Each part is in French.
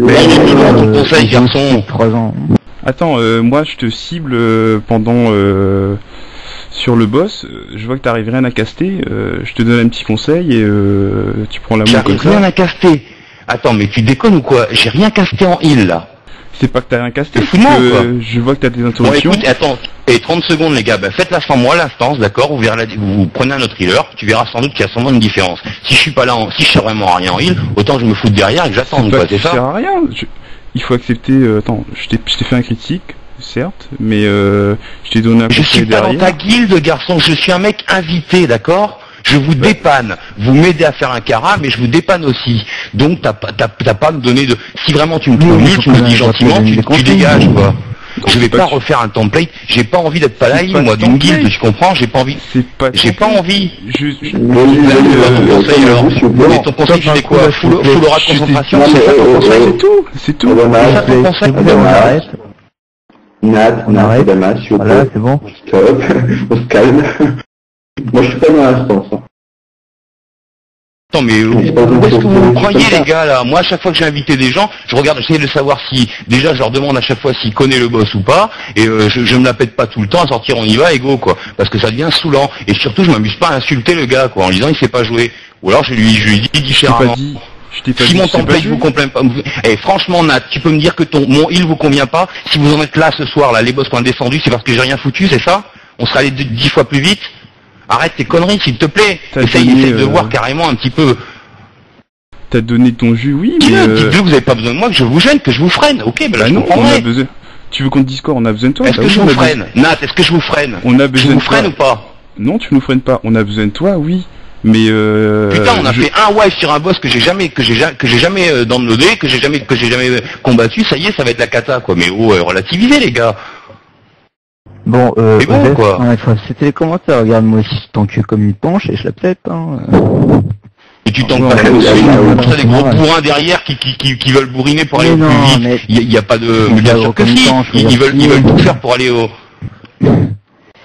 Mais ton conseil, garçon. 3 ans. Attends, moi je te cible pendant sur le boss, je vois que t'arrives rien à caster, je te donne un petit conseil et tu prends la main comme ça. J'ai rien à caster. Attends, mais tu déconnes ou quoi? J'ai rien casté en heal là. C'est pas que t'as rien casté, c'est que je vois que t'as des interruptions. Bon écoute, attends, et 30 secondes les gars, faites-la sans moi l'instance, d'accord, vous prenez un autre healer, tu verras sans doute qu'il y a sans doute une différence. Si je suis pas là, si je sais vraiment à rien en heal, autant je me fous derrière et que j'attende quoi, c'est ça? Ça sert à rien, il faut accepter, attends, je t'ai fait un critique, certes, mais je t'ai donné un conseil derrière. Je suis pas dans ta guilde garçon, je suis un mec invité, d'accord? Je vous dépanne, vous m'aidez à faire un cara, mais je vous dépanne aussi. Donc t'as pas à me donner de... Si vraiment tu me trouves nul, tu me dis gentiment, tu dégages quoi. Je vais pas refaire un template, j'ai pas envie d'être pareil, moi d'une guilde, tu comprends, j'ai pas envie. J'ai pas envie. Ton conseil alors. Mais ton conseil tu fais quoi? Full aura de concentration, c'est ça ton conseil? C'est tout. C'est ça ton conseil? On arrête. Nat, on arrête. Voilà, c'est bon. Stop, on se calme. Moi je suis pas dans l'instance. Attends mais où est-ce que vous croyez les gars là? Moi à chaque fois que j'ai invité des gens, je regarde, j'essaie de savoir si, déjà je leur demande à chaque fois s'ils connaissent le boss ou pas, et je me la pète pas tout le temps à sortir on y va et go quoi, parce que ça devient saoulant, et surtout je m'amuse pas à insulter le gars quoi, en lui disant il sait pas jouer, ou alors je lui dis différemment. Si mon template vous convient pas, franchement Nat, tu peux me dire que mon heal vous convient pas, si vous en êtes là ce soir là, les boss qu'on a descendu, c'est parce que j'ai rien foutu, c'est ça? On serait allé 10 fois plus vite? Arrête tes conneries, s'il te plaît. Essaye de voir carrément un petit peu. T'as donné ton jus, oui, mais... Dites-le que vous avez pas besoin de moi, que je vous gêne, que je vous freine. Ok, là je comprends. On a besoin... Tu veux qu'on te dise quoi? On a besoin de toi. Est-ce que je vous freine? Nat, est-ce que je vous freine? On a besoin je vous freine ou pas? Non, tu nous freines pas. On a besoin de toi, oui. Mais putain, on a fait un wipe sur un boss que j'ai jamais downloadé, que j'ai jamais combattu. Ça y est, ça va être la cata, quoi. Mais relativisez, les gars. Bon, quoi. C'était les commentaires, regarde, moi aussi je tanque comme une penche et je la pète, hein. Et tu tanques pas comme ça, t'as des gros bourrins derrière qui veulent bourriner pour aller au plus vite. Il y a pas de... Mais bien sûr que si, ils veulent tout faire pour aller au...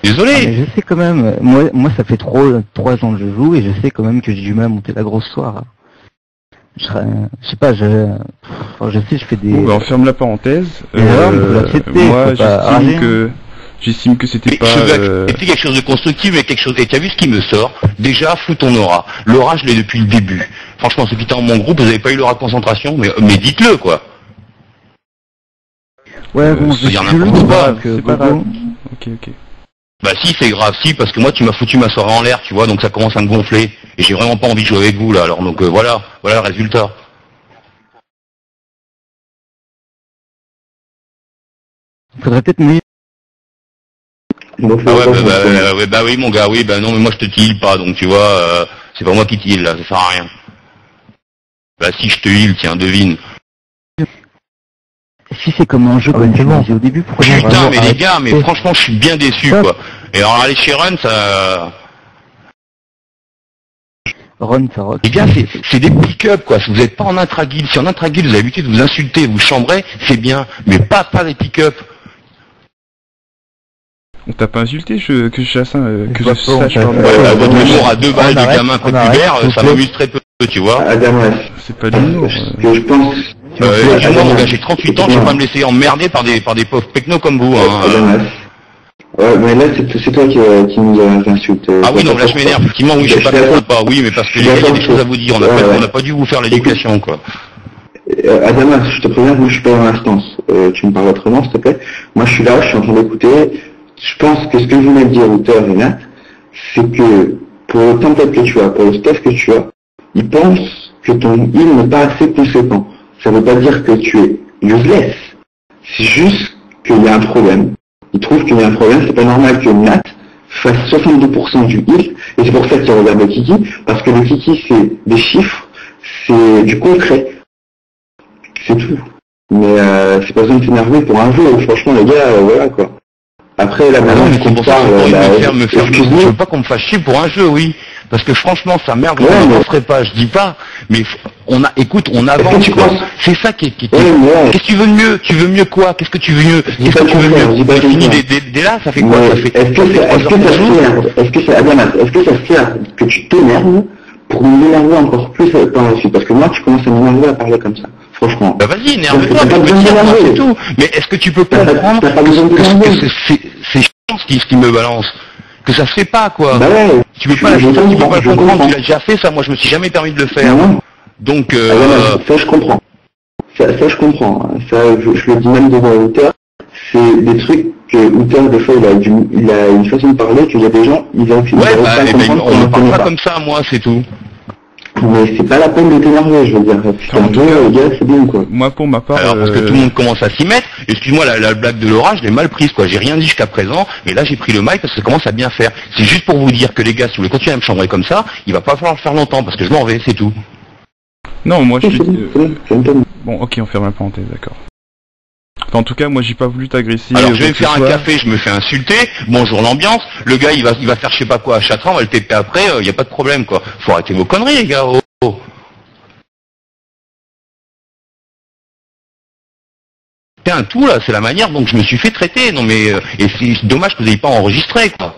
Désolé. Mais je sais quand même, moi ça fait 3 ans que je joue et je sais quand même que j'ai du mal à monter la grosse soirée. Je sais pas, je fais des... Bon, on ferme la parenthèse. Moi, j'estime que c'était pas... C'était quelque chose de constructif, mais quelque chose... Et t'as vu ce qui me sort? Déjà, fous ton aura. L'aura, je l'ai depuis le début. Franchement, ceux qui étaient dans mon groupe, vous avez pas eu l'aura de concentration, mais dites-le, quoi. Ouais, bon, je n'importe quoi. C'est pas grave. Ok. Bah si, c'est grave, si, parce que moi, tu m'as foutu ma soirée en l'air, tu vois, donc ça commence à me gonfler. Et j'ai vraiment pas envie de jouer avec vous, là. Alors, donc voilà le résultat. Faudrait peut-être mieux. Bah oui mon gars, oui, bah non mais moi je te heal pas, donc tu vois, c'est pas moi qui te heal là, ça sert à rien. Bah si je te heal, tiens, devine. Si c'est comme un jeu comme tu disais au début, pourquoi putain mais les gars, mais franchement je suis bien déçu quoi. Et alors aller chez Run, ça... Run, ça rock. Les gars, c'est des pick-up quoi, si vous êtes pas en intra-guild, si en intra-guild vous avez l'habitude de vous insulter, vous chambrez, c'est bien, mais pas des pick-up. On t'a pas insulté, que je sache, votre humour à 2 balles de gamin populaire, ça m'amuse très peu, tu vois. C'est pas de l'humour. Je pense... moi, mon gars, j'ai 38 ans, je vais pas me laisser emmerder par des pauvres pecnos comme vous, hein. Ouais, mais là, c'est toi qui nous a insulté. Ah oui, non, là, je m'énerve, effectivement, oui, je sais pas pourquoi, oui, mais parce que les gars, il y a des choses à vous dire, on n'a pas dû vous faire l'éducation, quoi. Adamas, je te préviens, moi, je suis pas dans l'instance. Tu me parles autrement, s'il te plaît. Moi, je suis là, je suis en train d'écouter. Je pense que ce que je voulais te dire, Router et Nat, c'est que pour le template que tu as, pour le stuff que tu as, ils pensent que ton heal n'est pas assez conséquent. Ça veut pas dire que tu es useless. C'est juste qu'il y a un problème. Ils trouvent qu'il y a un problème. C'est pas normal que Nat fasse 62% du heal. Et c'est pour ça qu'ils regardent le Kiki. Parce que le Kiki, c'est des chiffres, c'est du concret. C'est tout. Mais c'est pas besoin de s'énerver pour un jeu. Franchement, les gars, voilà quoi. Après, là, maintenant, je veux pas qu'on me fasse chier pour un jeu, oui. Parce que franchement, ça merde, je n'avancerai pas, je dis pas. Mais on avance, quoi. C'est ça qui est... Qu'est-ce que tu veux de mieux? Tu veux mieux quoi? Qu'est-ce que tu veux mieux? Qu'est-ce que tu veux mieux? Fini dès là, ça fait quoi? Est-ce que ça sert que tu t'énerves pour m'énerver encore plus par la suite? Parce que moi, tu commences à m'énerver à parler comme ça. franchement. Bah vas-y, énerve-toi, T'as pas tu peux besoin dire, moi, d'énerver. c'est tout. Mais est-ce que tu peux T'as comprendre pas besoin de que t'énerver. c'est chiant ce qui me balance? Que ça se fait pas, quoi. Bah ouais. Tu peux pas le je comprendre, comprends. tu l'as déjà fait, ça, moi je me suis jamais permis de le faire. Non. Donc, Ça je comprends. Ça je comprends. Ça, je le dis même devant Outer. C'est des trucs que Outer, des fois, il a une façon de parler qu'il y a des gens, ils ont ouais, bah, on me parle pas comme ça, moi, c'est tout. Mais c'est pas la peine de t'énerver, je veux dire. Si t'es un peu, gars, c'est bien, quoi. Moi, pour ma part... Alors, parce que tout le monde commence à s'y mettre. Excuse-moi, la blague de Laura, je l'ai mal prise, quoi. J'ai rien dit jusqu'à présent, mais là, j'ai pris le mic parce que ça commence à bien faire. C'est juste pour vous dire que les gars, si vous voulez continuer à me chambrer comme ça, il va pas falloir le faire longtemps, parce que je m'en vais, c'est tout. Non, moi, je te dis... C'est bon. Bon, ok, on ferme la parenthèse, d'accord. Enfin, en tout cas, moi, j'ai pas voulu t'agresser. Alors, je vais me faire un café, je me fais insulter. Bonjour l'ambiance. Le gars, il va faire je sais pas quoi à Châtran, on va le TP après, y a pas de problème, quoi. Faut arrêter vos conneries, les gars. Oh, oh. C'est un tout, là, c'est la manière dont je me suis fait traiter. Non, mais, et c'est dommage que vous n'ayez pas enregistré, quoi.